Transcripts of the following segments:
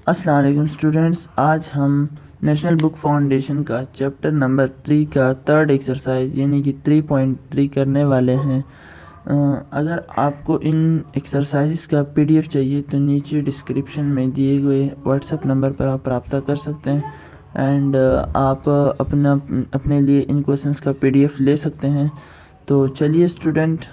अस्सलाम वालेकुम स्टूडेंट्स, आज हम नेशनल बुक फाउंडेशन का चैप्टर नंबर 3 का थर्ड एक्सरसाइज यानी कि 3.3 करने वाले हैं। अगर आपको इन एक्सरसाइज का पीडीएफ चाहिए तो नीचे डिस्क्रिप्शन में दिए गए व्हाट्सएप नंबर पर आप रब्ता कर सकते हैं एंड आप अपने लिए इन क्वेश्चंस का पीडीएफ ले सकते हैं। तो चलिए स्टूडेंट,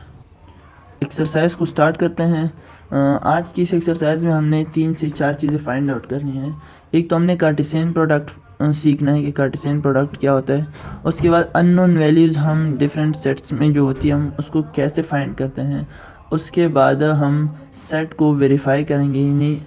एक्सरसाइज को स्टार्ट करते हैं। आज की इस एक्सरसाइज में हमने 3 से 4 चीज़ें फाइंड आउट करनी है। एक तो हमने कार्टेशियन प्रोडक्ट सीखना है कि कार्टेशियन प्रोडक्ट क्या होता है। उसके बाद अननोन वैल्यूज़ हम डिफरेंट सेट्स में जो होती है हम उसको कैसे फाइंड करते हैं। उसके बाद हम सेट को वेरीफाई करेंगे, यानी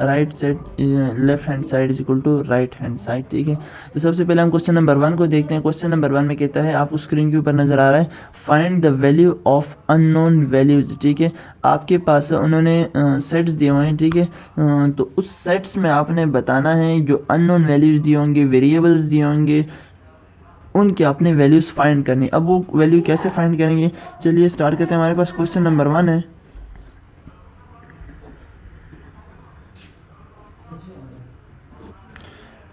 right set left hand side is equal to right hand side. ठीक है, तो सबसे पहले हम क्वेश्चन नंबर 1 को देखते हैं। क्वेश्चन नंबर 1 में कहता है, आपको स्क्रीन के ऊपर नज़र आ रहा है, find the value of unknown values. ठीक है, आपके पास उन्होंने सेट्स दिए हुए हैं। ठीक है, तो उस सेट्स में आपने बताना है जो अननोन वैल्यूज दिए होंगे, वेरिएबल्स दिए होंगे, उनके अपने वैल्यूज़ फाइंड करनी। अब वो वैल्यू कैसे फाइंड करेंगे, चलिए स्टार्ट करते हैं। हमारे पास क्वेश्चन नंबर 1 है।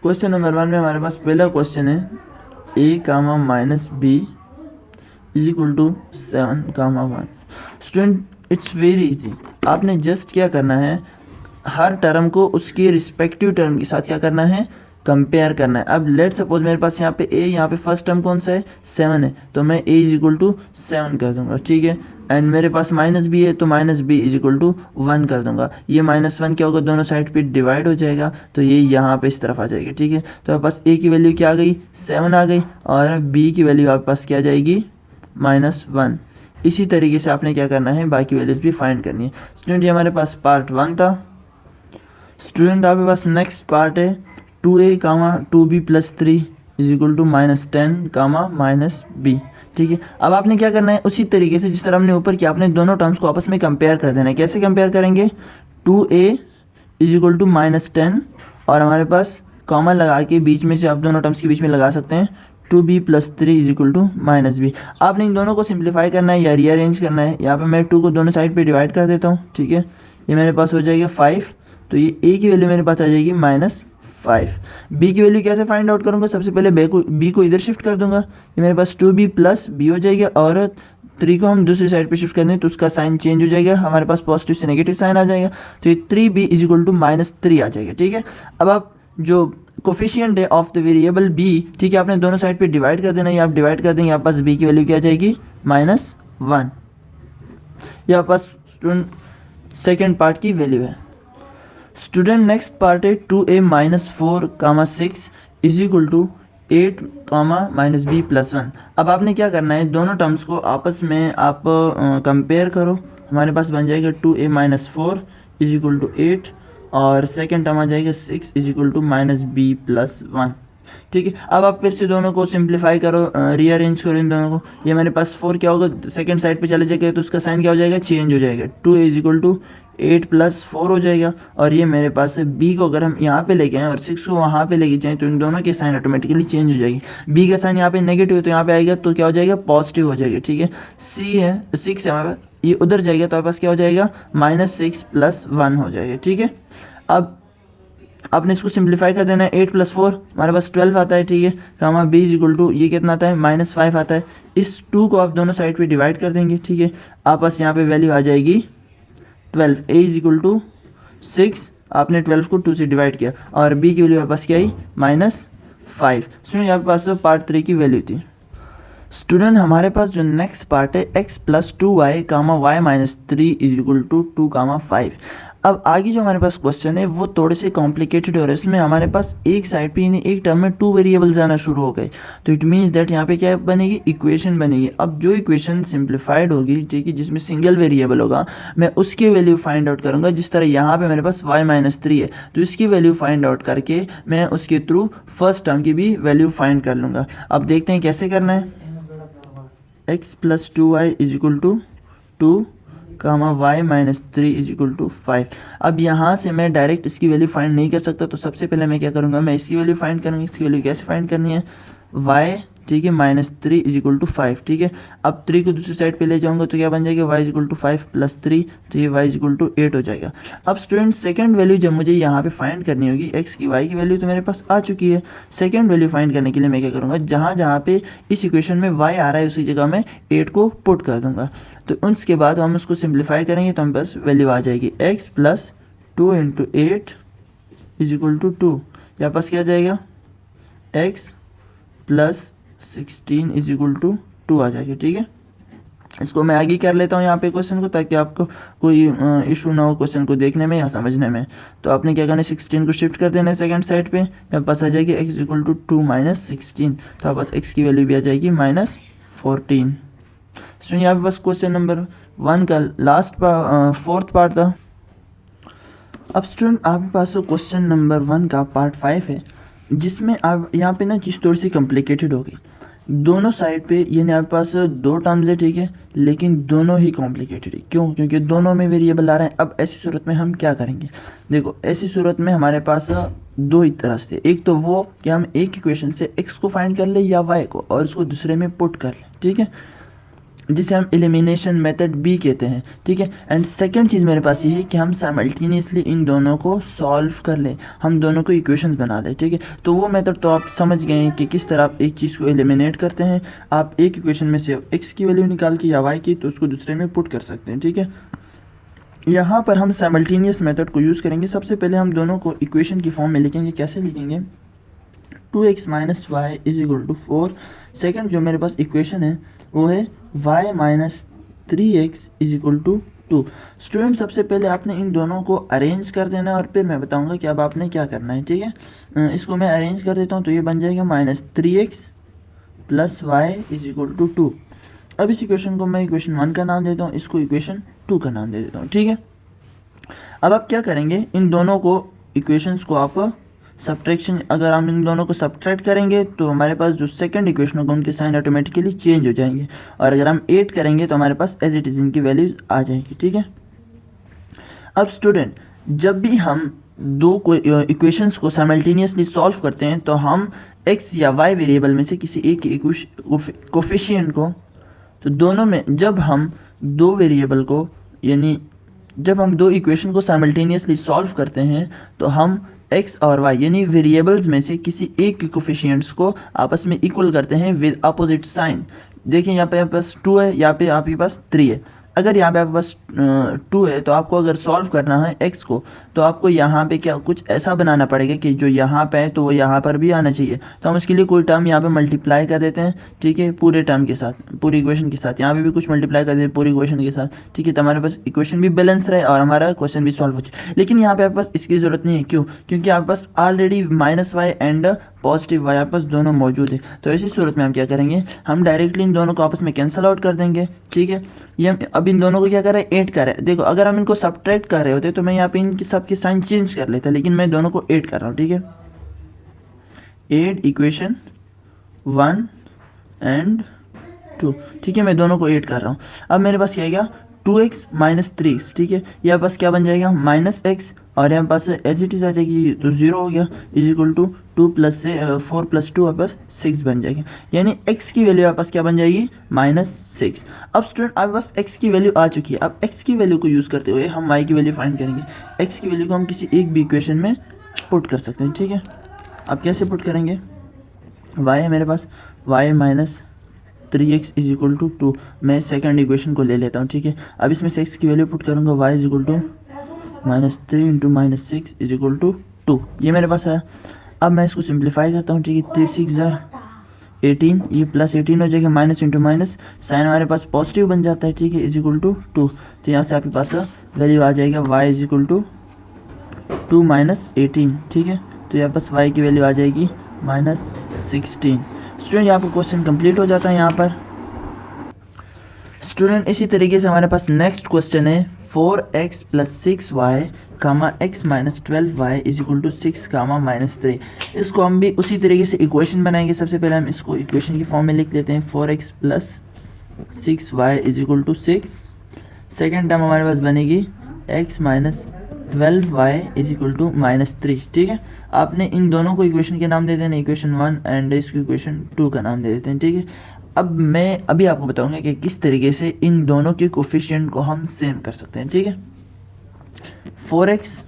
क्वेश्चन नंबर 1 में हमारे पास पहला क्वेश्चन है, a comma minus B is equal to 7 comma 1। Student, it's very easy. आपने जस्ट क्या करना है, हर टर्म को उसके रिस्पेक्टिव टर्म के साथ क्या करना है, कंपेयर करना है। अब लेट सपोज मेरे पास यहाँ पे a, यहाँ पे फर्स्ट टर्म कौन सा है, 7 है, तो मैं a इज इक्वल टू 7 कर दूंगा। ठीक है, एंड मेरे पास माइनस b है तो minus b is equal to 1 कर दूंगा। ये -1 क्या होगा, दोनों साइड पे डिवाइड हो जाएगा, तो ये यहाँ पे इस तरफ आ जाएगी। ठीक है, तो आपके पास a की वैल्यू क्या आ गई, 7 आ गई, और b की वैल्यू आपके पास क्या आ जाएगी, -1। इसी तरीके से आपने क्या करना है, बाकी वैल्यूज भी फाइंड करनी है। स्टूडेंट, ये हमारे पास पार्ट 1 था। स्टूडेंट, आपके पास नेक्स्ट पार्ट है, 2a comma 2b plus 3 is equal to -10 comma -b। ठीक है, अब आपने क्या करना है, उसी तरीके से जिस तरह हमने ऊपर किया, आपने दोनों टर्म्स को आपस में कंपेयर कर देना है। कैसे कंपेयर करेंगे, 2a इज इक्वल टू -10, और हमारे पास कॉमन लगा के बीच में से आप दोनों टर्म्स के बीच में लगा सकते हैं 2b plus 3 is equal to -b। आपने इन दोनों को सिंप्लीफाई करना है या रीअरेंज करना है। यहाँ पे मैं 2 को दोनों साइड पे डिवाइड कर देता हूँ। ठीक है, ये मेरे पास हो जाएगा 5, तो ये a की वैल्यू मेरे पास आ जाएगी -5। b की वैल्यू कैसे फाइंड आउट करूँगा, सबसे पहले b को इधर शिफ्ट कर दूंगा, ये मेरे पास 2b प्लस b हो जाएगा, और 3 को हम दूसरी साइड पे शिफ्ट कर दें तो उसका साइन चेंज हो जाएगा, हमारे पास पॉजिटिव से नेगेटिव साइन आ जाएगा, तो ये 3b इज इक्वल टू -3 आ जाएगा। ठीक है, अब आप जो कोफिशिएंट है ऑफ द वेरिएबल b, ठीक है, आपने दोनों साइड पे डिवाइड कर देना, ये आप डिवाइड कर देंगे, आपके पास b की वैल्यू क्या आ जाएगी, -1। ये आपके पास स्टूडेंट सेकेंड पार्ट की वैल्यू है। स्टूडेंट, नेक्स्ट पार्ट है 2a minus 4 comma 6 is equal to 8 comma -b plus 1। अब आपने क्या करना है, दोनों टर्म्स को आपस में आप कंपेयर करो। हमारे पास बन जाएगा 2a minus 4 is equal to 8, और सेकेंड टर्म आ जाएगा 6 is equal to -b plus 1। ठीक है, अब आप फिर से दोनों को सिंप्लीफाई करो, रीअरेंज करो इन दोनों को। ये मेरे पास 4 क्या होगा, सेकंड साइड पे चले जाएगा, तो उसका साइन क्या हो जाएगा, चेंज हो जाएगा, 2 इज इक्वल टू 8 प्लस 4 हो जाएगा। और ये मेरे पास b को अगर हम यहाँ पे लेके आएँ और 6 को वहाँ पे लेके जाएँ तो इन दोनों के साइन ऑटोमेटिकली चेंज हो जाएगी। b का साइन यहाँ पे नेगेटिव है तो यहाँ पे आएगा तो क्या हो जाएगा, पॉजिटिव हो जाएगा। ठीक है, c है 6 है हमारे पास, ये उधर जाएगा तो हमारे पास क्या हो जाएगा, -6 प्लस 1 हो जाएगा। ठीक है, अब आपने इसको सिंप्लीफाई कर देना है, 8 प्लस 4 हमारे पास 12 आता है। ठीक है, कामा b इज इक्वल टू ये कितना आता है, -5 आता है। इस 2 को आप दोनों साइड पे डिवाइड कर देंगे। ठीक है, आप पास यहाँ पे वैल्यू आ जाएगी 12, a इज इक्वल टू 6, आपने 12 को 2 से डिवाइड किया, और b की वैल्यू आपके पास क्या आई, -5। स्टूडेंट, यहाँ पास पार्ट 3 की वैल्यू थी। स्टूडेंट, हमारे पास जो नेक्स्ट पार्ट है x plus 2y comma y minus 3 is equal to 2 comma 5। अब आगे जो हमारे पास क्वेश्चन है वो थोड़े से कॉम्प्लिकेटेड हो रहे हैं। इसमें हमारे पास एक साइड पे यानी एक टर्म में 2 वेरिएबल्स आना शुरू हो गए, तो इट मीन्स दैट यहाँ पे क्या बनेगी, इक्वेशन बनेगी। अब जो इक्वेशन सिंप्लीफाइड होगी, ठीक है, जिसमें सिंगल वेरिएबल होगा, मैं उसकी वैल्यू फाइंड आउट करूँगा। जिस तरह यहाँ पे मेरे पास y माइनस 3 है, तो इसकी वैल्यू फाइंड आउट करके मैं उसके थ्रू फर्स्ट टर्म की भी वैल्यू फाइंड कर लूँगा। अब देखते हैं कैसे करना है। x plus 2y is equal to 2 comma y minus 3 is equal to 5। अब यहाँ से मैं डायरेक्ट इसकी वैल्यू फाइंड नहीं कर सकता, तो सबसे पहले मैं क्या करूँगा, मैं इसकी वैल्यू फाइंड करूँगा। इसकी वैल्यू कैसे फाइंड करनी है, y ठीक है, -3 इज इक्वल टू 5, ठीक है। अब 3 को दूसरी साइड पे ले जाऊंगा तो क्या बन जाएगा, y इज इक्वल टू 5 + 3, तो ये y इज इक्वल टू 8 हो जाएगा। अब स्टूडेंट सेकंड वैल्यू जब मुझे यहाँ पे फाइंड करनी होगी, x की y की वैल्यू तो मेरे पास आ चुकी है। सेकंड वैल्यू फाइंड करने के लिए मैं क्या करूँगा, जहाँ जहाँ पे इस इक्वेशन में y आ रहा है उसी जगह मैं 8 को पुट कर दूंगा। तो उसके बाद हम उसको सिंप्लीफाई करेंगे तो हमें बस वैल्यू आ जाएगी x + 2 × 8 इज इक्वल टू 2। यहाँ पास क्या जाएगा, x + 16 इज इक्वल टू 2 आ जाएगा, ठीक है। इसको मैं आगे कर लेता हूँ यहाँ पे क्वेश्चन को, ताकि आपको कोई इशू ना हो क्वेश्चन को देखने में या समझने में। तो आपने क्या करना है, 16 को शिफ्ट कर देना है सेकंड साइड पे, यहाँ पास आ जाएगी x इक्वल टू 2 - 16, तो आप पास x की वैल्यू भी आ जाएगी -14। तो यहाँ पे बस क्वेश्चन नंबर 1 का लास्ट फोर्थ पार्ट था। अब स्टूडेंट आपके पास क्वेश्चन नंबर 1 का पार्ट 5 है, जिसमें आप यहाँ पे ना चीज़ थोड़ी सी कॉम्प्लिकेटेड होगी। दोनों साइड पे यानी आपके पास 2 टर्म्स है, ठीक है, लेकिन दोनों ही कॉम्प्लिकेटेड है। क्यों? क्योंकि दोनों में वेरिएबल आ रहे हैं। अब ऐसी सूरत में हम क्या करेंगे, देखो ऐसी सूरत में हमारे पास 2 ही रास्ते, एक तो वो कि हम एक इक्वेशन से x को फाइंड कर ले या y को, और उसको दूसरे में पुट कर लें, ठीक है, जिसे हम एलिमिनेशन मेथड B कहते हैं, ठीक है। एंड सेकंड चीज़ मेरे पास ये है कि हम साइमल्टेनियसली इन दोनों को सॉल्व कर लें, हम दोनों को इक्वेशंस बना लें, ठीक है। तो वो मेथड तो आप समझ गए हैं कि किस तरह आप एक चीज़ को एलिमिनेट करते हैं। आप एक इक्वेशन में से x की वैल्यू निकाल के या y की, तो उसको दूसरे में पुट कर सकते हैं, ठीक है। यहाँ पर हम साइमल्टेनियस मेथड को यूज़ करेंगे। सबसे पहले हम दोनों को इक्वेशन की फॉर्म में लिखेंगे। कैसे लिखेंगे, 2x - y is equal to 4। Second जो मेरे पास इक्वेशन है वो है y - 3x is equal to 2। Student सबसे पहले आपने इन दोनों को अरेंज कर देना है, और फिर मैं बताऊंगा कि अब आपने क्या करना है, ठीक है। इसको मैं अरेंज कर देता हूँ, तो ये बन जाएगा -3x + y is equal to 2। अब इस इक्वेशन को मैं इक्वेशन 1 का नाम देता हूँ, इसको इक्वेशन 2 का नाम दे देता हूँ, ठीक है। अब आप क्या करेंगे, इन दोनों को इक्वेशंस को आप सब्ट्रैक्शन, अगर हम इन दोनों को सब्ट्रैक्ट करेंगे तो हमारे पास जो सेकंड इक्वेशन होगा उनके साइन ऑटोमेटिकली चेंज हो जाएंगे, और अगर हम 8 करेंगे तो हमारे पास एज इट इज़ इनकी वैल्यूज आ जाएंगी, ठीक है। अब स्टूडेंट जब भी हम दो इक्वेशंस को साइमल्टेनियसली सॉल्व करते हैं, तो हम x या y वेरिएबल में से किसी एक कोफिशिएंट को, तो दोनों में जब हम दो वेरिएबल को यानी जब हम दो इक्वेशन को साइमल्टेनियसली सॉल्व करते हैं, तो हम x और y यानी वेरिएबल्स में से किसी एक के कोफिशिएंट्स को आपस में इक्वल करते हैं विद अपोजिट साइन। देखिए यहाँ पे आपके पास 2 है, यहाँ पे आपके पास 3 है। अगर यहाँ पे आपके पास 2 है, तो आपको अगर सॉल्व करना है x को, तो आपको यहाँ पे क्या कुछ ऐसा बनाना पड़ेगा कि जो यहाँ पे है तो वो यहाँ पर भी आना चाहिए। तो हम उसके लिए कोई टर्म यहाँ पे मल्टीप्लाई कर देते हैं, ठीक है, पूरे टर्म के साथ, पूरी इक्वेशन के साथ। यहाँ पे भी कुछ मल्टीप्लाई कर देते हैं पूरी इक्वेशन के साथ, ठीक है, तो हमारे पास इक्वेशन भी बैलेंस रहे और हमारा क्वेश्चन भी सॉल्व हो जाए। लेकिन यहाँ पे आपके पास इसकी ज़रूरत नहीं है। क्यों? क्योंकि आपके पास already -y and positive y आपके पास दोनों मौजूद है। तो ऐसी सूरत में हम क्या करेंगे, हम डायरेक्टली इन दोनों को आपस में कैंसिल आउट कर देंगे, ठीक है। ये हम अब इन दोनों को क्या कर रहे हैं, 8 कर रहे हैं। देखो अगर हम इनको सब्ट्रैक्ट कर रहे होते तो मैं यहाँ पे इनकी सबके साइन चेंज कर लेता, लेकिन मैं दोनों को 8 कर रहा हूँ, ठीक है। 8 इक्वेशन 1 एंड 2, ठीक है, मैं दोनों को 8 कर रहा हूँ। अब मेरे पास क्या आएगा, 2x - 3x, ठीक है। यहाँ पास क्या बन जाएगा, -x, और यहाँ पास एज इट इज आ जाएगी, तो 0 हो गया, इज इक्वल टू 2 + 4 + 2 आपके पास 6 बन जाएगी। यानी x की वैल्यू आपके पास क्या बन जाएगी, -6। अब स्टूडेंट आपके पास x की वैल्यू आ चुकी है। अब x की वैल्यू को यूज़ करते हुए हम y की वैल्यू फाइंड करेंगे। x की वैल्यू को हम किसी एक भी इक्वेशन में पुट कर सकते हैं, ठीक है। अब कैसे पुट करेंगे, y है मेरे पास, y - 3x is equal to 2। मैं सेकंड इक्वेशन को ले लेता हूँ, ठीक है। अब इसमें से x की वैल्यू पुट करूँगा, y is equal to -3 × -6 is equal to 2। ये मेरे पास है। अब मैं इसको सिंप्लीफाई करता हूँ, ठीक है। 3 × 6 = 18, ये +18 हो जाएगा, माइनस इंटू माइनस, साइन हमारे पास पॉजिटिव बन जाता है, ठीक है, इज इक्वल टू 2। तो यहाँ से आपके पास वैल्यू आ जाएगा y इज इक्वल टू 2 - 18, ठीक है। तो यहाँ पास y की वैल्यू आ जाएगी -16। स्टूडेंट यहाँ पर क्वेश्चन कंप्लीट हो जाता है। यहाँ पर स्टूडेंट इसी तरीके से हमारे पास नेक्स्ट क्वेश्चन है 4x + 6y, x - 12y is equal to 6, -3। इसको हम भी उसी तरीके से इक्वेशन बनाएंगे। सबसे पहले हम इसको इक्वेशन की फॉर्म में लिख लेते हैं, 4x + 6y is equal to 6। Second term हमारे पास बनेगी x - 12y is equal to -3। ठीक है, आपने इन दोनों को इक्वेशन के नाम दे देना, इक्वेशन 1 एंड इसको इक्वेशन 2 का नाम दे देते हैं। ठीक है, अब मैं अभी आपको बताऊंगा कि किस तरीके से इन दोनों के कोफिशिएंट को हम सेम कर सकते हैं। ठीक है, 4x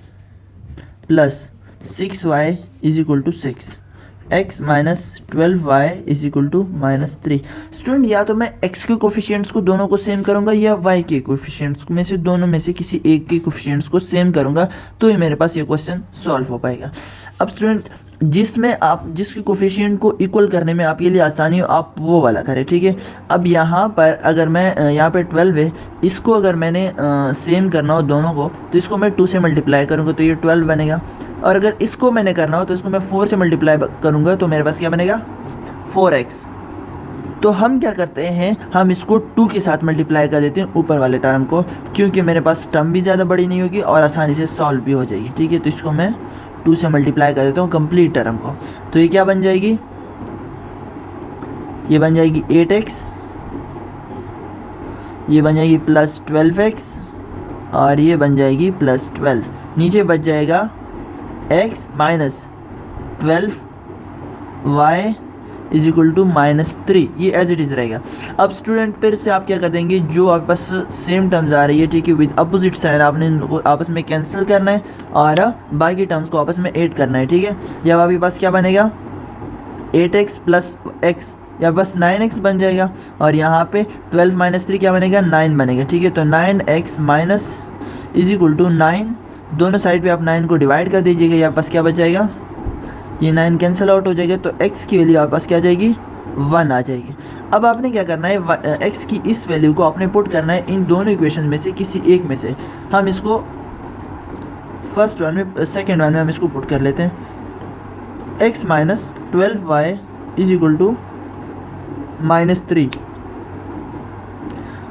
plus 6y is equal to 6, x minus 12y is equal to -3। Student, या तो मैं x के कोफिशिएंट्स को दोनों को सेम करूंगा या y के कोफिशिएंट्स में से दोनों में से किसी एक के कोफिशिएंट्स को सेम करूंगा, तो ही मेरे पास ये क्वेश्चन सॉल्व हो पाएगा। अब स्टूडेंट, जिसमें आप जिसके कोफिशिएंट को इक्वल करने में आपके लिए आसानी हो, आप वो वाला करें। ठीक है, अब यहाँ पर अगर मैं यहाँ पे 12 है, इसको अगर मैंने सेम करना हो दोनों को, तो इसको मैं 2 से मल्टीप्लाई करूँगा तो ये 12 बनेगा, और अगर इसको मैंने करना हो तो इसको मैं 4 से मल्टीप्लाई करूँगा तो मेरे पास क्या बनेगा 4x। तो हम क्या करते हैं, हम इसको 2 के साथ मल्टीप्लाई कर देते हैं ऊपर वाले टर्म को, क्योंकि मेरे पास टर्म भी ज़्यादा बड़ी नहीं होगी और आसानी से सॉल्व भी हो जाएगी। ठीक है, तो इसको मैं 2 से मल्टीप्लाई कर देता हूँ कंप्लीट टर्म को, तो ये क्या बन जाएगी, ये बन जाएगी 8x, ये बन जाएगी प्लस 12x, और ये बन जाएगी प्लस 12। नीचे बच जाएगा x minus 12y is equal to -3, ये एज इट इज़ रहेगा। अब स्टूडेंट फिर से आप क्या कर देंगे, जो आपके पास सेम टर्म्स आ रही है, ठीक है, विद अपोजिट साइन आपने इनको आपस में कैंसिल करना है और बाकी टर्म्स को आपस में ऐड करना है। ठीक है, या आपके पास क्या बनेगा 8x प्लस x, या बस 9x बन जाएगा, और यहाँ पे 12 माइनस 3 क्या बनेगा 9 बनेगा। ठीक है, तो 9x minus is equal to 9, दोनों साइड पे आप 9 को डिवाइड कर दीजिएगा, यहाँ पास क्या बच जाएगा, ये 9 कैंसिल आउट हो जाएगा, तो x की वैल्यू आपके पास क्या आ जाएगी 1 आ जाएगी। अब आपने क्या करना है, x की इस वैल्यू को आपने पुट करना है इन दोनों इक्वेशन में से किसी एक में से। हम इसको फर्स्ट वन में, सेकेंड वन में हम इसको पुट कर लेते हैं, x minus 12y is equal to -3।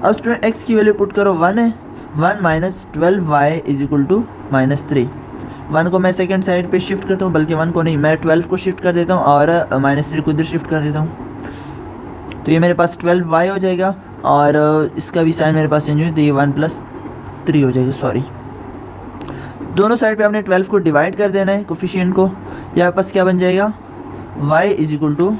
अब स्टूडेंट x की वैल्यू पुट करो 1 है, 1 minus 12y is equal to -3। 1 को मैं सेकंड साइड पे शिफ्ट करता हूँ, बल्कि 1 को नहीं, मैं 12 को शिफ्ट कर देता हूँ और -3 को इधर शिफ्ट कर देता हूँ, तो ये मेरे पास 12y हो जाएगा, और इसका भी साइन मेरे पास चेंज हुई, तो ये 1 प्लस 3 हो जाएगा। सॉरी, दोनों साइड पे आपने 12 को डिवाइड कर देना है कोफिशिएंट को, यहाँ पास क्या बन जाएगा y is equal to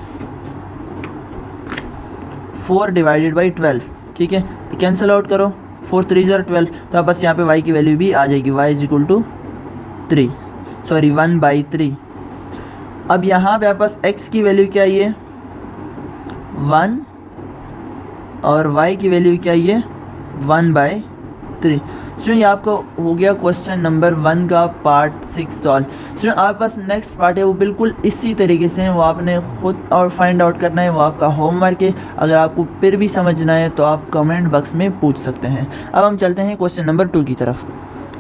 4 divided by 12। ठीक है, कैंसिल आउट करो, 4 3 12, तो बस यहाँ पे y की वैल्यू भी आ जाएगी, y is equal to 3, sorry 1/3। अब यहाँ पे आपके पास x की वैल्यू क्या है 1, और y की वैल्यू क्या है 1/3। स्टूडेंट, ये आपको हो गया क्वेश्चन नंबर 1 का पार्ट 6 सॉल्व। स्टूडेंट, आपके पास नेक्स्ट पार्ट है, वो बिल्कुल इसी तरीके से है, वो आपने खुद और फाइंड आउट करना है, वो आपका होमवर्क है। अगर आपको फिर भी समझना है तो आप कमेंट बॉक्स में पूछ सकते हैं। अब हम चलते हैं क्वेश्चन नंबर 2 की तरफ।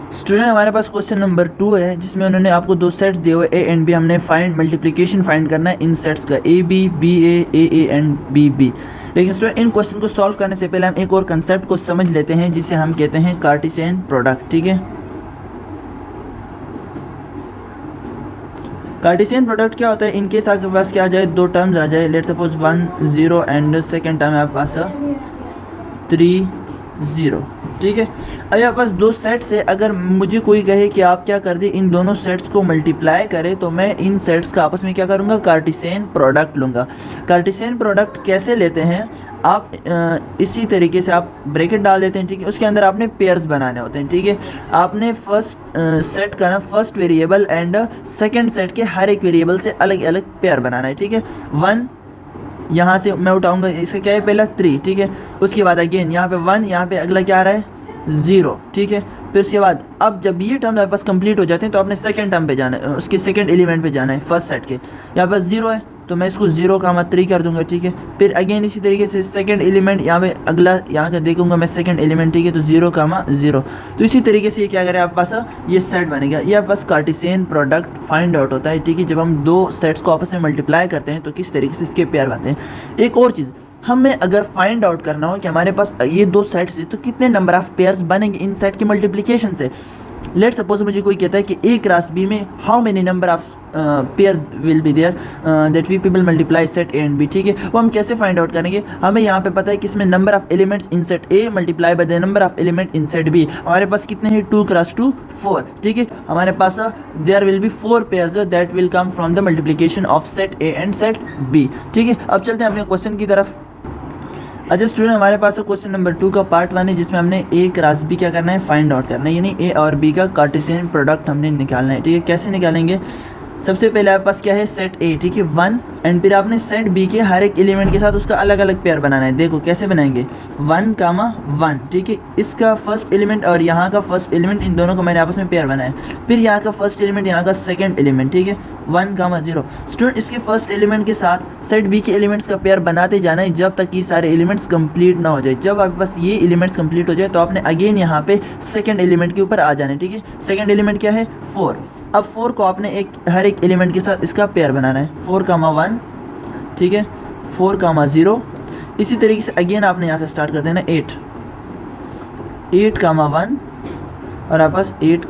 स्टूडेंट, हमारे पास क्वेश्चन नंबर 2 है, जिसमें उन्होंने आपको 2 सेट्स दिए हुए ए एंड बी। हमने मल्टीप्लिकेशन फाइंड करना है इन सेट्स का, A B, B A and B B. लेकिन स्टूडेंट, इन क्वेश्चन को सॉल्व करने से पहले हम एक और कंसेप्ट को समझ लेते हैं, जिसे हम कहते हैं कार्टेशियन प्रोडक्ट। ठीक है, कार्टेशियन प्रोडक्ट क्या होता है, इनकेस आपके पास क्या आ जाए, 2 टर्म्स आ जाए, let suppose 1 0 and second term आपके पास 3 0। ठीक है, अब यहाँ पास 2 सेट्स है, अगर मुझे कोई कहे कि आप क्या कर दे, इन दोनों सेट्स को मल्टीप्लाई करें, तो मैं इन सेट्स का आपस में क्या करूँगा, कार्टेशियन प्रोडक्ट लूँगा। कार्टेशियन प्रोडक्ट कैसे लेते हैं, आप इसी तरीके से आप ब्रैकेट डाल देते हैं। ठीक है, उसके अंदर आपने पेयर्स बनाने होते हैं। ठीक है, आपने फर्स्ट सेट का ना first variable and second set के हर एक वेरिएबल से अलग अलग पेयर बनाना है। ठीक है, 1 यहाँ से मैं उठाऊंगा, इसका क्या है पहला 3। ठीक है, उसके बाद अगेन यहाँ पे 1, यहाँ पे अगला क्या आ रहा है 0। ठीक है, फिर उसके बाद अब जब ये टर्म आपके पास कंप्लीट हो जाते हैं, तो आपने सेकंड टर्म पे जाना है, उसके सेकंड एलिमेंट पे जाना है फर्स्ट सेट के। यहाँ पर 0 है, तो मैं इसको 0 का 3 कर दूंगा। ठीक है, फिर अगेन इसी तरीके से सेकंड एलिमेंट यहाँ पे अगला यहाँ का देखूंगा मैं सेकंड एलिमेंट। ठीक है, तो 0 का 0। तो इसी तरीके से ये क्या करें, आपके पास ये सेट बनेगा। ये आपके पास कार्टेशियन प्रोडक्ट फाइंड आउट होता है। ठीक है, जब हम 2 सेट्स को आपस में मल्टीप्लाई करते हैं तो किस तरीके से इसके पेयर बनते हैं। एक और चीज़, हमें अगर फाइंड आउट करना हो कि हमारे पास ये 2 सेट्स है, तो कितने नंबर ऑफ पेयर्स बनेंगे इन सेट के मल्टीप्लिकेशन से। लेट सपोज मुझे कोई कहता है कि ए क्रॉस बी में how many number of pair will be there that we people multiply set A and B, ठीक है। वो हम कैसे फाइंड आउट करेंगे, हमें यहाँ पे पता है कि इसमें number of elements in set A multiply by the number of element in set B. हमारे पास कितने हैं, 2 क्रॉस 2 4, ठीक है। हमारे पास there will be 4 pairs that will come from the multiplication of set A and set B, ठीक है। अब चलते हैं अपने क्वेश्चन की तरफ। अच्छा स्टूडेंट, हमारे पास क्वेश्चन नंबर 2 का पार्ट 1 है, जिसमें हमने ए क्रॉस बी क्या करना है, फाइंड आउट करना है, यानी ए और बी का कार्टेशियन प्रोडक्ट हमने निकालना है, ठीक है। कैसे निकालेंगे, सबसे पहले आपके पास क्या है, सेट ए, ठीक है 1, एंड फिर आपने सेट बी के हर एक एलिमेंट के साथ उसका अलग अलग पेयर बनाना है। देखो कैसे बनाएंगे, 1, ठीक है, इसका फर्स्ट एलिमेंट और यहाँ का फर्स्ट एलिमेंट, इन दोनों को मैंने आपस में पेयर बनाया। फिर यहाँ का फर्स्ट एलिमेंट, यहाँ का सेकंड एलिमेंट, ठीक है 1, 0। स्टूडेंट, इसके फर्स्ट एलिमेंट के साथ सेट बी के एलिमेंट्स का पेयर बनाते जाना है जब तक ये सारे एलिमेंट्स कंप्लीट ना हो जाए। जब आपके पास ये एलिमेंट्स कंप्लीट हो जाए तो आपने अगेन यहाँ पे सेकंड एलिमेंट के ऊपर आ जाना है, ठीक है। सेकंड एलिमेंट क्या है, 4। अब 4 को आपने हर एक एलिमेंट के साथ इसका पेयर बनाना है, 4, 1, ठीक है 4, 0। इसी तरीके से अगेन आपने यहाँ से स्टार्ट कर देना 8, 1 और आपके पास 8,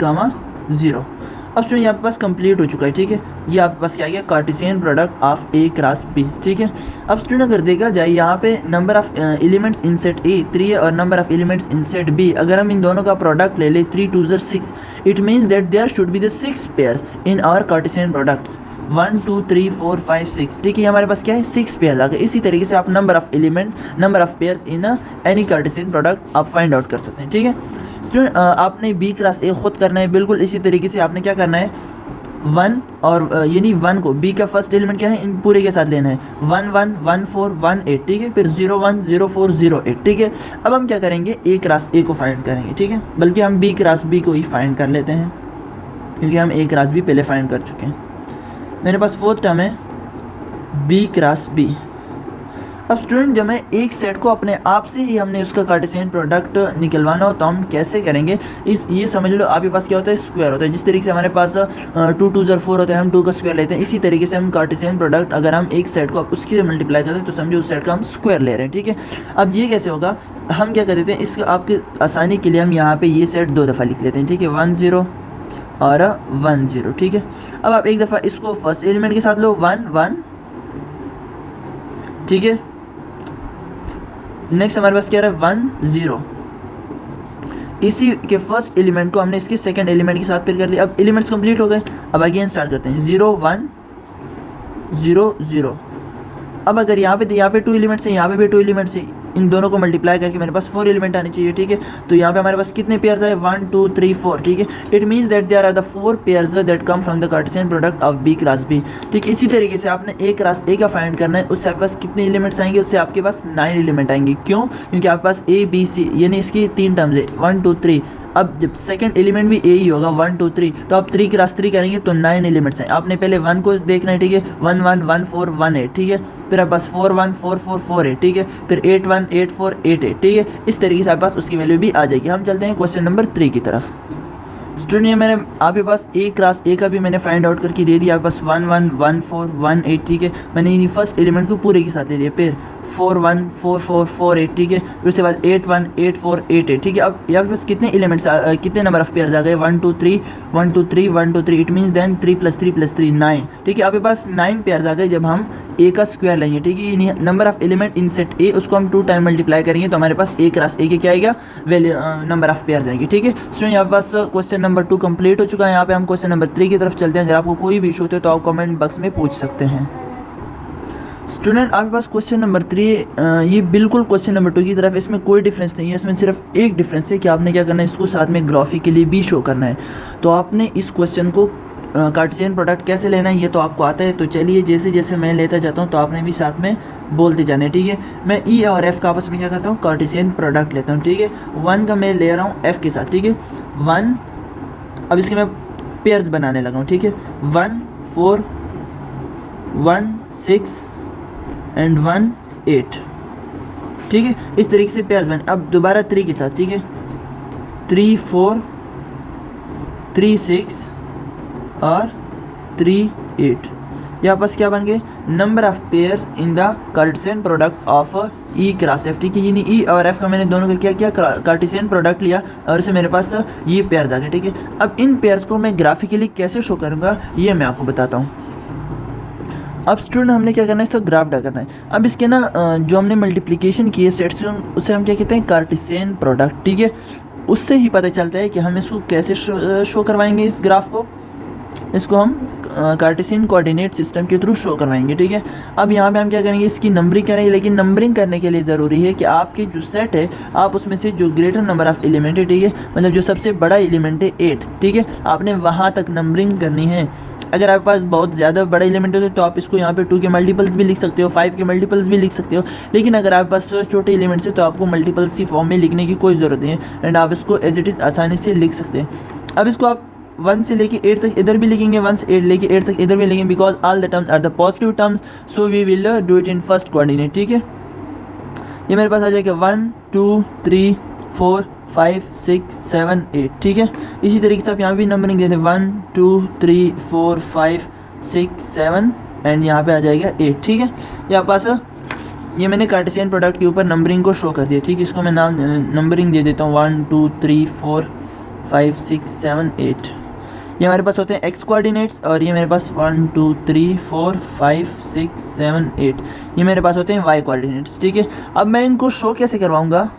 0। अब स्टूडेंट ये आपके पास कंप्लीट हो चुका है, ठीक है। ये आपके पास क्या गया, Cartesian product of A cross B, ठीक है। अब स्टूडेंट अगर देखा जाए यहाँ पे number of elements in set A 3 है और number of elements in set B, अगर हम इन दोनों का प्रोडक्ट ले ले 3 2 6, it means that there should be the 6 pairs in our Cartesian products, 1 2 3 4 5 6, ठीक है। हमारे पास क्या है, 6 पेयर आ गए। इसी तरीके से आप number of element, number of pairs in any Cartesian product आप फाइंड आउट कर सकते हैं, ठीक है। स्टूडेंट आपने बी क्रॉस ए खुद करना है, बिल्कुल इसी तरीके से आपने क्या करना है, 1 और यानी 1 को बी का फर्स्ट एलिमेंट क्या है, इन पूरे के साथ लेना है, 1 1 1 4 1 8, ठीक है। फिर 0 1 0 4 0 8, ठीक है। अब हम क्या करेंगे, ए क्रॉस ए को फाइंड करेंगे, ठीक है। बल्कि हम बी क्रॉस बी को ही फाइंड कर लेते हैं, क्योंकि हम ए क्रॉस बी पहले फाइंड कर चुके हैं। मेरे पास फोर्थ टर्म है बी क्रॉस बी। अब स्टूडेंट जब मैं एक सेट को अपने आप से ही हमने उसका कार्टेशियन प्रोडक्ट निकलवाना हो तो हम कैसे करेंगे, ये समझ लो आपके पास क्या होता है, स्क्वायर होता है। जिस तरीके से हमारे पास 2 2 4 होता है, हम 2 का स्क्वायर लेते हैं, इसी तरीके से हम कार्टेशियन प्रोडक्ट अगर हम एक सेट को उसके मल्टीप्लाई करते हैं तो समझो उस सेट का हम स्क्वायर ले रहे हैं, ठीक है। अब ये कैसे होगा, हम क्या कर देते हैं, इसका आपके आसानी के लिए हम यहाँ पर ये सेट 2 दफ़ा लिख लेते हैं, ठीक है 1 0 और 1 0, ठीक है। अब आप एक दफ़ा इसको फर्स्ट एलिमेंट के साथ लो 1 1, ठीक है। नेक्स्ट हमारे पास क्या रहा है, 1 0। इसी के फर्स्ट एलिमेंट को हमने इसके सेकंड एलिमेंट के साथ पेयर कर लिया। अब एलिमेंट्स कंप्लीट हो गए, अब अगेन स्टार्ट करते हैं 0 1 0 0। अब अगर यहाँ पे 2 एलिमेंट्स हैं, यहाँ पे भी 2 एलिमेंट्स हैं, इन दोनों को मल्टीप्लाई करके मेरे पास 4 एलिमेंट आने चाहिए, ठीक है। तो यहाँ पे हमारे पास कितने पेयर्स आए, 1 2 3 4, ठीक है। It means that there are the 4 pairs that come from the Cartesian product of B cross B, ठीक। इसी तरीके से आपने ए क्रॉस ए का फाइंड करना है, उससे आपके पास कितने एलिमेंट्स आएंगे, उससे आपके पास 9 एलिमेंट आएंगे। क्यों, क्योंकि आपके पास ए बी सी यानी इसकी 3 टर्म्स है, 1 2 3। अब जब सेकंड एलिमेंट भी ए ही होगा 1 2 3, तो आप 3 क्रॉस 3 करेंगे तो 9 एलिमेंट्स हैं। आपने पहले 1 को देखना है, ठीक है 1 1 1 4 1 8, ठीक है। फिर आपके पास 4 1 4 4 4 8, ठीक है। फिर 8 1 8 4 8 8, ठीक है। इस तरीके से आपके पास उसकी वैल्यू भी आ जाएगी। हम चलते हैं क्वेश्चन नंबर 3 की तरफ। स्टूडेंट ये मैंने आपके पास ए क्रॉस ए का भी मैंने फाइंड आउट करके दे दिया, आपके पास 1 1 1 4 1 8, ठीक है। मैंने इन फर्स्ट एलिमेंट को पूरे के साथ ले लिया, फिर 4 1 4 4 4 8, ठीक है। फिर उसके बाद 8 1 8 4 8 8, ठीक है। अब यहाँ पे पास कितने एलिमेंट्स कितने नंबर ऑफ पेयर्स आ गए, 1 2 3 1 2 3 1 2 3, इट मीन्स देन 3 + 3 + 3 9, ठीक है। आपके पास 9 पेयर्स आ गए जब हम ए का स्क्वायर लेंगे, ठीक है। Number of element in set ए, उसको हम 2 टाइम मल्टीप्लाई करेंगे तो हमारे पास ए क्रॉस ए के क्या आएगा, वैल्यू नंबर ऑफ पेयर्स आएंगे, ठीक है। स्टूडेंट यहाँ पास क्वेश्चन नंबर 2 कंप्लीट हो चुका है। यहाँ पे हम क्वेश्चन नंबर 3 की तरफ चलते हैं। अगर आपको कोई भी इशू होते तो आप कमेंट बॉक्स में पूछ सकते हैं। स्टूडेंट आपके पास क्वेश्चन नंबर 3 ये बिल्कुल क्वेश्चन नंबर 2 की तरफ, इसमें कोई डिफरेंस नहीं है। इसमें सिर्फ एक डिफरेंस है कि आपने क्या करना है, इसको साथ में ग्राफिकली भी शो करना है। तो आपने इस क्वेश्चन को कार्टेशियन प्रोडक्ट कैसे लेना है ये तो आपको आता है। तो चलिए जैसे जैसे मैं लेता जाता हूँ तो आपने भी साथ में बोलते जाना है, ठीक है। मैं ई और एफ का आपस में क्या करता हूँ, कार्टेशियन प्रोडक्ट लेता हूँ, ठीक है। 1 का मैं ले रहा हूँ एफ के साथ, ठीक है 1। अब इसके मैं पेयर्स बनाने लगा हूँ, ठीक है 1 4 1 6 एंड 1 8, ठीक है। इस तरीके से पेयर्स बने। अब दोबारा 3 के साथ, ठीक है 3 4 3 6 और 3 8, यहाँ पास क्या बन गए, number of pairs in the Cartesian product of E cross F, ठीक है। यानी ई और एफ का मैंने दोनों का क्या किया, कार्टेशियन प्रोडक्ट लिया और इससे मेरे पास ये पेयर्स आ गए, ठीक है। अब इन पेयर्स को मैं ग्राफिकली कैसे शो करूँगा ये मैं आपको बताता हूँ। अब स्टूडेंट हमने क्या करना है, इसका ग्राफ ड्रा करना है। अब इसके ना जो हमने मल्टीप्लिकेशन की है सेट से, उससे हम क्या कहते हैं, कार्टेशियन प्रोडक्ट, ठीक है। उससे ही पता चलता है कि हम इसको कैसे शो करवाएंगे, इस ग्राफ को, इसको हम कार्टेशियन कोऑर्डिनेट सिस्टम के थ्रू शो करवाएंगे, ठीक है। अब यहाँ पे हम क्या करेंगे, इसकी नंबरिंग करेंगे, लेकिन नंबरिंग करने के लिए ज़रूरी है कि आपके जो सेट है, आप उसमें से जो ग्रेटर नंबर ऑफ़ एलिमेंट है, ठीक है, मतलब जो सबसे बड़ा एलिमेंट है 8, ठीक है, आपने वहाँ तक नंबरिंग करनी है। अगर आपके पास बहुत ज़्यादा बड़ा एलिमेंट है तो आप इसको यहाँ पे 2 के मल्टीपल्स भी लिख सकते हो, 5 के मल्टीपल्स भी लिख सकते हो, लेकिन अगर आपके पास छोटे एलिमेंट्स है तो आपको मल्टीपल्स की फॉर्म में लिखने की कोई ज़रूरत नहीं है, एंड आप इसको एज इट इज़ आसानी से लिख सकते हैं। अब इसको आप 1 से लेके 8 तक इधर भी लिखेंगे, 1 से 8 लेके 8 तक इधर भी लिखेंगे, because all the terms are the positive terms, so we will do it in first coordinate, ठीक है। ये मेरे पास आ जाएगा 1 2 3 4 5 6 7 8, ठीक है। इसी तरीके से आप यहाँ भी नंबरिंग देते हैं 1 2 3 4 5 6 7 एंड यहाँ पे आ जाएगा 8, ठीक है। यहाँ पास ये मैंने कार्टेशियन प्रोडक्ट के ऊपर नंबरिंग को शो कर दिया, ठीक है। इसको मैं नाम नंबरिंग दे देता हूँ 1 2 3 4 5 6 7 8। ये हमारे पास होते हैं एक्स कोऑर्डिनेट्स, और ये मेरे पास 1 2 3 4 5 6 7 8 ये मेरे पास होते हैं वाई कोऑर्डिनेट्स, ठीक है। अब मैं इनको शो कैसे करवाऊँगा।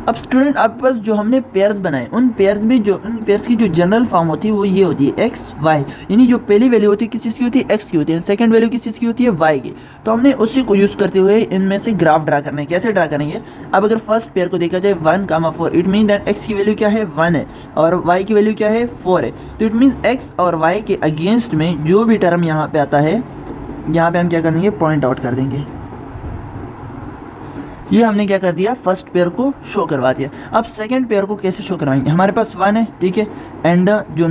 अब स्टूडेंट आपके पास जो हमने पेयर्स बनाए, उन पेयर्स की जो जनरल फॉर्म होती है वो ये होती है एक्स वाई, यानी जो पहली वैल्यू होती है किस चीज़ की होती है, एक्स की होती है, सेकंड वैल्यू किस चीज़ की होती है, वाई की। तो हमने उसी को यूज़ करते हुए इनमें से ग्राफ ड्रा करना है। कैसे ड्रा करेंगे, अब अगर फर्स्ट पेयर को देखा जाए 1, 4, इट मीन दैट एक्स की वैल्यू क्या है 1 है और वाई की वैल्यू क्या है 4 है। तो इट मीन एक्स और वाई के अगेंस्ट में जो भी टर्म यहाँ पे आता है, यहाँ पे हम क्या कर देंगे, पॉइंट आउट कर देंगे। ये हमने क्या कर दिया, फर्स्ट पेयर को शो करवा दिया। अब सेकंड पेयर को कैसे शो करवाएंगे, हमारे पास 1 है, ठीक है, एंड जो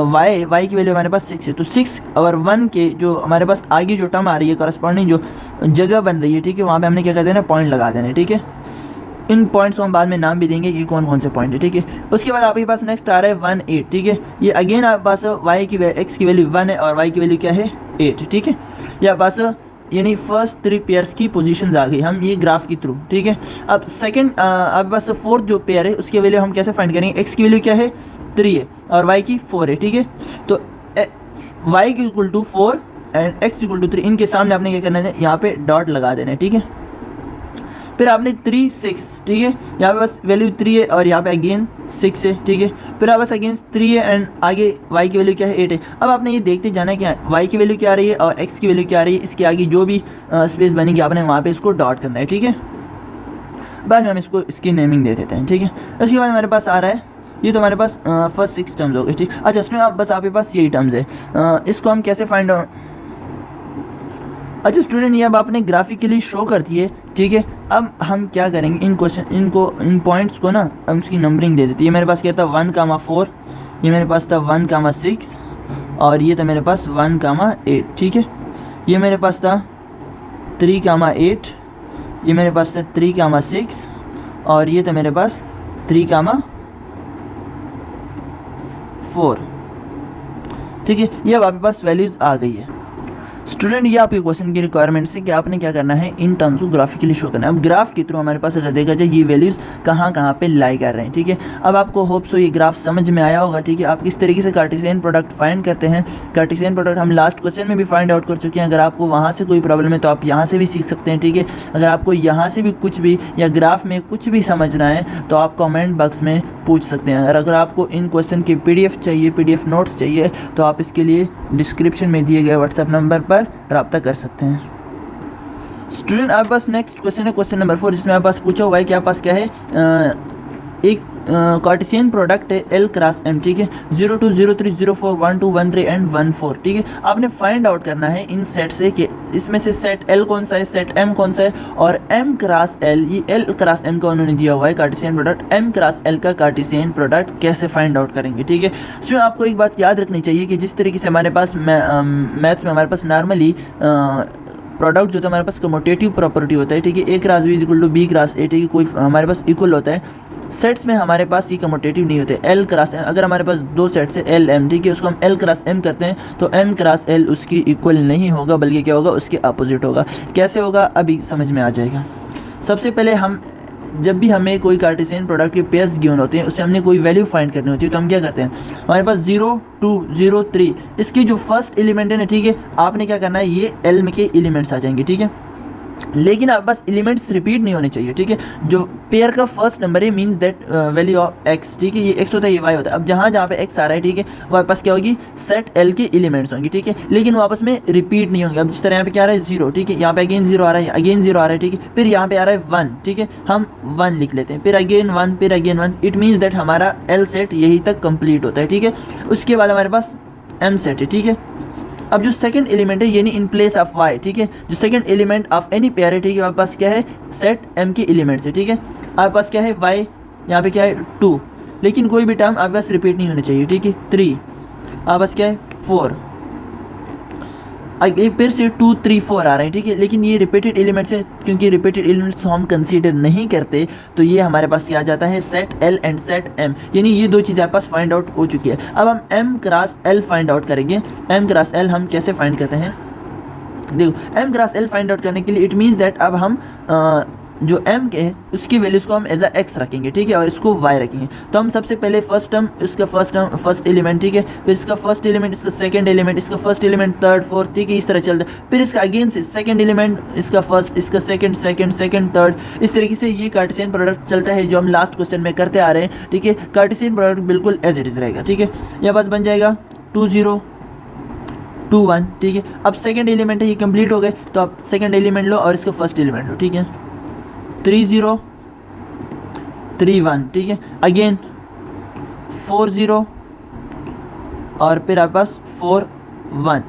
वाई की वैल्यू हमारे पास 6 है, तो 6 और 1 के जो हमारे पास आगे जो टर्म आ रही है, कॉरस्पॉन्डिंग जो जगह बन रही है, ठीक है, वहाँ पे हमने क्या कर देना, पॉइंट लगा देना है, ठीक है। इन पॉइंट्स को हम बाद में नाम भी देंगे कि कौन कौन से पॉइंट है, ठीक है। उसके बाद आपके पास नेक्स्ट आ रहा है 1 8, ठीक है। ये अगेन आपके पास एक्स की वैल्यू 1 है और वाई की वैल्यू क्या है 8, ठीक है। ये आपके पास यानी फर्स्ट 3 पेयर्स की पोजीशंस आ गई हम ये ग्राफ के थ्रू, ठीक है। अब सेकंड आपके पास फोर्थ जो पेयर है उसकी वैल्यू हम कैसे फाइंड करेंगे, एक्स की वैल्यू क्या है 3 है और वाई की 4 है, ठीक है। तो वाई की equal to 4 and X equal to 3, इनके सामने आपने क्या करना है, यहाँ पे डॉट लगा देना है, ठीक है। फिर आपने 3 6, ठीक है, यहाँ पे बस वैल्यू 3 है और यहाँ पे अगेन 6 है, ठीक है। फिर आप बस अगेन 3 है एंड आगे y की वैल्यू क्या है 8 है। अब आपने ये देखते जाना है क्या y की वैल्यू क्या आ रही है और x की वैल्यू क्या आ रही है, इसके आगे जो भी स्पेस बनेगी आपने वहाँ पे इसको डॉट करना है, ठीक है। बाद में हम इसकी नेमिंग दे देते हैं, ठीक है। उसके बाद हमारे पास आ रहा है, ये तो हमारे पास फर्स्ट 6 टर्म्स हो गए, ठीक। अच्छा इसमें आपके पास यही टर्म्स है, इसको हम कैसे फाइंड आउट। अच्छा स्टूडेंट ये अब आपने ग्राफिकली शो कर दिए, ठीक है। अब हम क्या करेंगे, इन पॉइंट्स को ना हम इसकी नंबरिंग दे देते हैं। ये मेरे पास क्या था 1, 4, ये मेरे पास था 1, 6 और ये था मेरे पास 1, 8, ठीक है। ये मेरे पास था 3, 8, ये मेरे पास था 3, 6 और ये था मेरे पास 3, 4, ठीक है। ये अब आपके पास वैल्यूज़ आ गई है। स्टूडेंट ये आपके क्वेश्चन की रिक्वायरमेंट है कि आपने क्या करना है, इन टर्म्स को ग्राफिकली शो करना है। अब ग्राफ के थ्रू हमारे पास अगर देखा जाए ये वैल्यूज़ कहाँ कहाँ पे लाई कर रहे हैं, ठीक है। अब आपको होप सो ये ग्राफ समझ में आया होगा, ठीक है। आप किस तरीके से कार्टेशियन प्रोडक्ट फाइंड करते हैं, कार्टेशियन प्रोडक्ट हम लास्ट क्वेश्चन में भी फाइंड आउट कर चुके हैं। अगर आपको वहाँ से कोई प्रॉब्लम है तो आप यहाँ से भी सीख सकते हैं, ठीक है। अगर आपको यहाँ से भी कुछ भी या ग्राफ में कुछ भी समझना है तो आप कॉमेंट बॉक्स में पूछ सकते हैं। अगर आपको इन क्वेश्चन की PDF चाहिए, PDF नोट्स चाहिए, तो आप इसके लिए डिस्क्रिप्शन में दिए गए व्हाट्सएप नंबर पर रब्ता कर सकते हैं। स्टूडेंट आपके पास नेक्स्ट क्वेश्चन है, क्वेश्चन नंबर 4, जिसमें आपके पास पूछा हुआ है कि आपके पास क्या है, एक कार्टेशियन प्रोडक्ट है L क्रॉस M, ठीक है, 0 2 0 3 0 4 1 2 1 3 एंड 1 4, ठीक है। आपने फाइंड आउट करना है इन सेट से कि इसमें से सेट L कौन सा है, सेट M कौन सा है, और M क्रॉस L, ये L क्रॉस M का उन्होंने दिया हुआ है Cartesian product, M cross L का कार्टेशियन प्रोडक्ट कैसे फाइंड आउट करेंगे, ठीक है। स्टूडेंट आपको एक बात याद रखनी चाहिए कि जिस तरीके से हमारे पास मैथ्स में हमारे पास नॉर्मली प्रोडक्ट जो होता है हमारे पास कम्यूटेटिव प्रॉपर्टी होता है, ठीक है। A cross B equal to B cross A, ठीक है, कोई हमारे पास इक्वल होता है। सेट्स में हमारे पास ये कम्यूटेटिव नहीं होते, एल क्रॉस एम। अगर हमारे पास दो सेट्स है एल एम, ठीक है, उसको हम एल क्रॉस एम करते हैं तो एम क्रॉस एल उसकी इक्वल नहीं होगा, बल्कि क्या होगा, उसके अपोजिट होगा। कैसे होगा अभी समझ में आ जाएगा। सबसे पहले हम जब भी हमें कोई कार्टेशियन प्रोडक्ट के पेयर्स गिवन होते हैं, उससे हमने कोई वैल्यू फाइंड करनी होती है, तो हम क्या करते हैं, हमारे पास 0 2 0 3 इसकी जो फर्स्ट एलिमेंट है ना, ठीक है, आपने क्या करना है, ये एल में के एलिमेंट्स आ जाएंगे, ठीक है, लेकिन आप बस एलिमेंट्स रिपीट नहीं होने चाहिए, ठीक है। जो पेयर का फर्स्ट नंबर है means that value of x, ठीक है, ये एक्स होता है, ये वाई होता है। अब जहाँ जहाँ पे एक्स आ रहा है, ठीक है, वहाँ पास क्या होगी, सेट एल के एलिमेंट्स होंगे, ठीक है, लेकिन वो आपस में रिपीट नहीं होंगे। अब जिस तरह यहाँ पे क्या आ रहा है 0, ठीक है, यहाँ पे अगेन 0 आ रहा है, अगेन 0 आ रहा है, ठीक है, फिर यहाँ पे आ रहा है 1, ठीक है, हम 1 लिख लेते हैं, फिर अगेन 1, फिर अगेन 1। इट मीन्स दैट हमारा एल सेट यही तक कंप्लीट होता है, ठीक है। उसके बाद हमारे पास एम सेट है, ठीक है। अब जो सेकंड एलिमेंट है यानी इन प्लेस ऑफ वाई, ठीक है, जो second element of any pair है, ठीक है, आपके पास क्या है, सेट एम के एलिमेंट्स है, ठीक है। आपके पास क्या है, वाई, यहाँ पे क्या है 2, लेकिन कोई भी टर्म आपके पास रिपीट नहीं होनी चाहिए, ठीक है। 3, आपके पास क्या है 4, आगे फिर से 2 3 4 आ रहे हैं, ठीक है, लेकिन ये रिपीटेड एलिमेंट्स है, क्योंकि रिपीटेड एलिमेंट्स हम कंसीडर नहीं करते, तो ये हमारे पास क्या आ जाता है, set L and set M, यानी ये दो चीज़ें आपके पास फाइंड आउट हो चुकी है। अब हम M cross L find out करेंगे। एम क्रॉस एल हम कैसे फाइंड करते हैं, देखो, M cross L find out करने के लिए इट मीन्स दैट अब हम जो m के है उसकी वैल्यूज़ को हम एज अ x रखेंगे, ठीक है, और इसको y रखेंगे। तो हम सबसे पहले फर्स्ट टर्म, इसका फर्स्ट एलिमेंट, ठीक है, फिर इसका फर्स्ट एलिमेंट, इसका सेकंड एलिमेंट, इसका फर्स्ट एलिमेंट, थर्ड फोर्थ, ठीक है, इस तरह चलता है। फिर इसका अगेन से सेकंड एलिमेंट, इसका फर्स्ट, इसका सेकंड थर्ड, इस तरीके से ये कार्टेशियन प्रोडक्ट चलता है, जो हम लास्ट क्वेश्चन में करते आ रहे हैं, ठीक है। कार्टेशियन प्रोडक्ट बिल्कुल एज इट इज़ रहेगा, ठीक है। यह बस बन जाएगा 2 0 2 1, ठीक है। अब सेकंड एलिमेंट है, ये कंप्लीट हो गए, तो आप सेकंड एलिमेंट लो और इसका फर्स्ट एलिमेंट लो, ठीक है। 3 0 3 1, ठीक है, अगेन 4 0 और फिर आपके पास 4 1।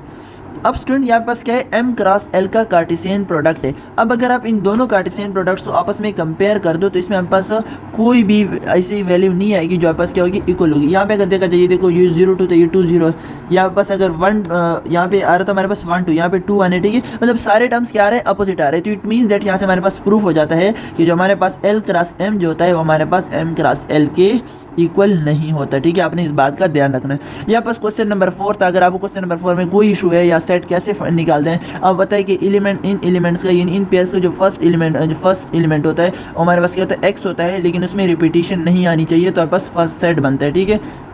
अब स्टूडेंट यहाँ पास क्या है, m क्रॉस l का कार्टेशियन प्रोडक्ट है। अब अगर आप इन दोनों कार्टेशियन प्रोडक्ट्स को आपस में कंपेयर कर दो, तो इसमें आपके पास कोई भी ऐसी वैल्यू नहीं आएगी जो आपके पास क्या होगी, इक्वल होगी। यहाँ पे अगर देखा जाइए, देखो ये 0 2 तो ये 2 0 है, यहाँ पास अगर 1 यहाँ पे आ रहा था हमारे पास 1 2, यहाँ पे 2 1 है, ठीक है, मतलब सारे टर्म्स क्या आ रहे हैं, अपोजिट आ रहे हैं। तो इट मीन्स दैट यहाँ से हमारे पास प्रूफ हो जाता है कि जो हमारे पास l क्रॉस m जो होता है वो हमारे पास m क्रॉस l के इक्वल नहीं होता, ठीक है। आपने इस बात का ध्यान रखना है। यहाँ पास क्वेश्चन नंबर 4 था। अगर आपको क्वेश्चन नंबर 4 में कोई इशू है या सेट कैसे निकालते हैं, आप बताएं कि एलिमेंट इन एलिमेंट्स का, इन पेयर्स का जो फर्स्ट एलिमेंट होता है वो हमारे पास क्या होता है, एक्स होता है, लेकिन उसमें रिपीटिशन नहीं आनी चाहिए, तो हमारे पास फर्स्ट सेट बनता है, ठीक है।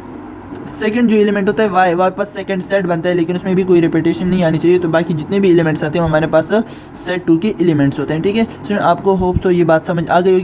सेकंड जो एलिमेंट होता है वाई, हमारे पास सेकंड सेट बनता है, लेकिन उसमें भी कोई रिपीटेशन नहीं आनी चाहिए, तो बाकी जितने भी एलिमेंट्स आते हैं हमारे पास सेट 2 के एलिमेंट्स होते हैं, ठीक है। आपको होप सो ये बात समझ आ गई होगी।